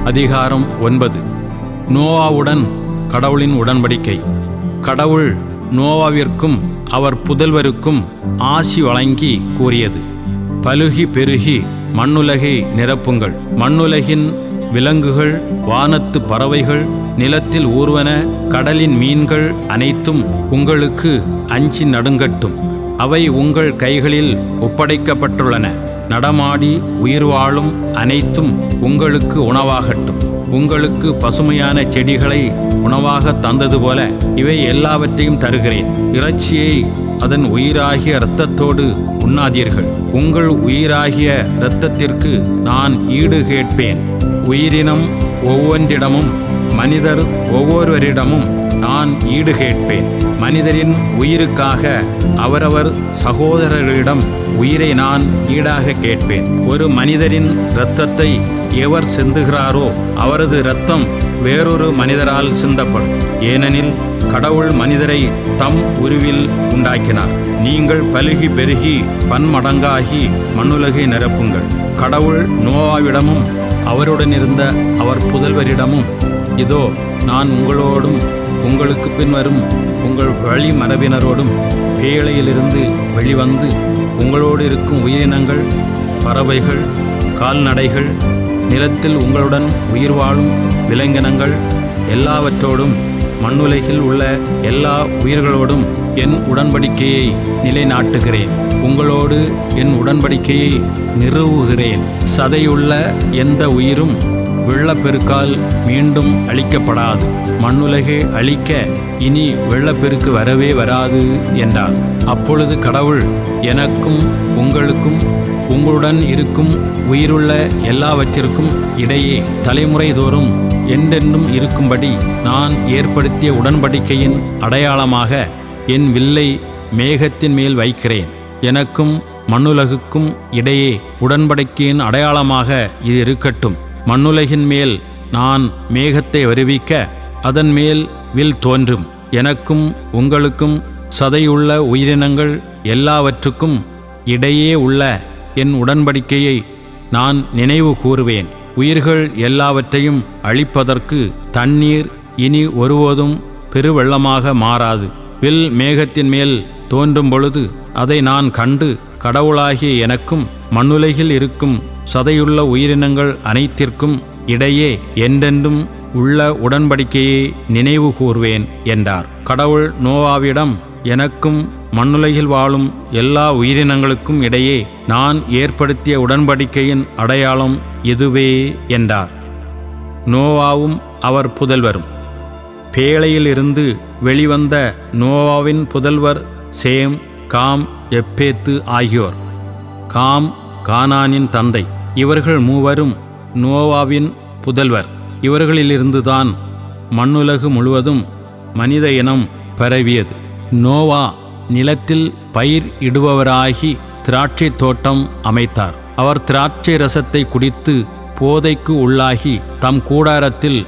அதிகாரம் 9. நோவாவுடன் கடவுளின் உடன்படிக்கை. கடவுள் நோவாவிற்கும் அவர் புதல்வருக்கும் ஆசி வழங்கி கூறியது: பலுகி பெருகி மண்ணுலகை நிரப்புங்கள். மண்ணுலகின் விலங்குகள், வானத்து பறவைகள், நிலத்தில் ஊர்வன, கடலின் மீன்கள் அனைத்தும் உங்களுக்கு அஞ்சி நடுங்கட்டும். அவை உங்கள் கைகளில் ஒப்படைக்கப்பட்டுள்ளன. நடமாடி உயிர் வாழும் அனைத்தும் உங்களுக்கு உணவாகட்டும். உங்களுக்கு பசுமையான செடிகளை உணவாக தந்தது போல இவை எல்லாவற்றையும் தருகிறேன். இறைச்சியை அதன் உயிராகிய இரத்தத்தோடு உண்ணாதீர்கள். உங்கள் உயிராகிய இரத்தத்திற்கு நான் ஈடு கேட்பேன். உயிரினம் ஒவ்வொன்றிடமும், மனிதர் ஒவ்வொருவரிடமும் நான் ஈடு கேட்பேன். மனிதரின் உயிருக்காக அவரவர் சகோதரர்களிடம் உயிரை நான் ஈடாக கேட்பேன். ஒரு மனிதரின் இரத்தத்தை எவர் சிந்துகிறாரோ அவரது இரத்தம் வேறொரு மனிதரால் சிந்தப்படும். ஏனெனில் கடவுள் மனிதரை தம் உருவில் உண்டாக்கினார். நீங்கள் பலுகி பெருகி பன்மடங்காகி மண்ணுலகை நிரப்புங்கள். கடவுள் நோவாவிடமும் அவருடனிருந்த அவர் புதல்வரிடமும்: இதோ, நான் உங்களோடும் உங்களுக்கு பின்வரும் உங்கள் வழி மரபினரோடும் பேழையிலிருந்து வெளிவந்து உங்களோடு இருக்கும் உயிரினங்கள், பறவைகள், கால்நடைகள், நிலத்தில் உங்களுடன் உயிர் வாழும் விலங்கினங்கள் எல்லாவற்றோடும், மண்ணுலகில் உள்ள எல்லா உயிர்களோடும் என் உடன்படிக்கையை நிலைநாட்டுகிறேன். உங்களோடு என் உடன்படிக்கையை நிறுவுகிறேன். சதையுள்ள எந்த உயிரும் வெள்ளப்பெருக்கால் மீண்டும் அழிக்கப்படாது. மண்ணுலகை அழிக்க இனி வெள்ளப்பெருக்கு வரவே வராது என்றார். அப்பொழுது கடவுள் எனக்கும் உங்களுக்கும் உங்களுடன் இருக்கும் உயிருள்ள எல்லாவற்றிற்கும் இடையே தலைமுறை தோறும் என்றென்றும் இருக்கும்படி நான் ஏற்படுத்திய உடன்படிக்கையின் அடையாளமாக என் வில்லை மேகத்தின் மேல் வைக்கிறேன். எனக்கும் மண்ணுலகுக்கும் இடையே உடன்படிக்கையின் அடையாளமாக இது இருக்கட்டும். மண்ணுலகின் மேல் நான் மேகத்தை வருவிக்க அதன் மேல் வில் தோன்றும். எனக்கும் உங்களுக்கும் சதையுள்ள உயிரினங்கள் எல்லாவற்றுக்கும் இடையே உள்ள என் உடன்படிக்கையை நான் நினைவு கூறுவேன். உயிர்கள் எல்லாவற்றையும் அழிப்பதற்கு தண்ணீர் இனி ஒருபோதும் பெருவெள்ளமாக மாறாது. வில் மேகத்தின் மேல் தோன்றும் பொழுது அதை நான் கண்டு கடவுளாகிய எனக்கும் மண்ணுலகில் இருக்கும் சதையுள்ள உயிரினங்கள் அனைத்திற்கும் இடையே என்றென்றும் உள்ள உடன்படிக்கையை நினைவு கூர்வேன் என்றார். கடவுள் நோவாவிடம்: எனக்கும் மண்ணுலகில் வாழும் எல்லா உயிரினங்களுக்கும் இடையே நான் ஏற்படுத்திய உடன்படிக்கையின் அடையாளம் இதுவே என்றார். நோவாவும் அவர் புதல்வரும். பேழையிலிருந்து வெளிவந்த நோவாவின் புதல்வர் சேம், காம், எப்பேத்து ஆகியோர். காம் கானானின் தந்தை. இவர்கள் மூவரும் நோவாவின் புதல்வர். இவர்களிலிருந்துதான் மண்ணுலகு முழுவதும் மனித இனம் பரவியது. நோவா நிலத்தில் பயிர் இடுபவராகி திராட்சை தோட்டம் அமைத்தார். அவர் திராட்சை ரசத்தை குடித்து போதைக்கு உள்ளாகி தம் கூடாரத்தில்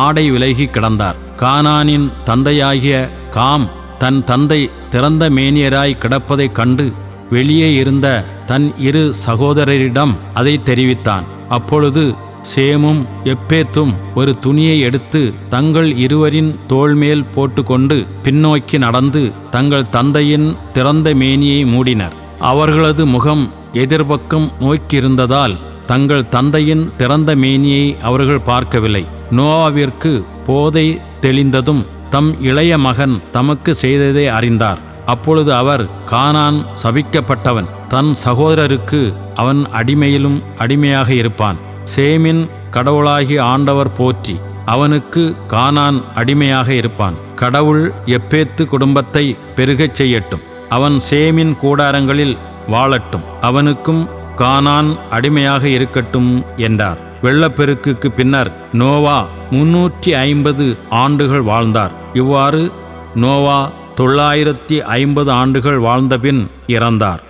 ஆடை விலகி கிடந்தார். கானானின் தந்தையாகிய காம் தன் தந்தை திறந்த மேனியராய் கிடப்பதைக் கண்டு வெளியே இருந்த தன் இரு சகோதரரிடம் அதை தெரிவித்தான். அப்பொழுது சேமும் எப்பேத்தும் ஒரு துணியை எடுத்து தங்கள் இருவரின் தோள்மேல் போட்டுக்கொண்டு பின்னோக்கி நடந்து தங்கள் தந்தையின் திறந்த மேனியை மூடினர். அவர்களது முகம் எதிர்பக்கம் நோக்கியிருந்ததால் தங்கள் தந்தையின் திறந்த மேனியை அவர்கள் பார்க்கவில்லை. நோவாவிற்கு போதை தெளிந்ததும் தம் இளைய மகன் தமக்கு செய்ததை அறிந்தார். அப்பொழுது அவர்: கானான் சபிக்கப்பட்டவன், தன் சகோதரருக்கு அவன் அடிமையிலும் அடிமையாக இருப்பான். சேமின் கடவுளாகிய ஆண்டவர் போற்றி, அவனுக்கு கானான் அடிமையாக இருப்பான். கடவுள் எப்பேத்து குடும்பத்தை பெருகச் செய்யட்டும். அவன் சேமின் கூடாரங்களில் வாழட்டும். அவனுக்கும் கானான் அடிமையாக இருக்கட்டும் என்றார். வெள்ளப்பெருக்குக்கு பின்னர் நோவா 350 ஆண்டுகள் வாழ்ந்தார். இவ்வாறு நோவா 950 ஆண்டுகள் வாழ்ந்தபின் இறந்தார்.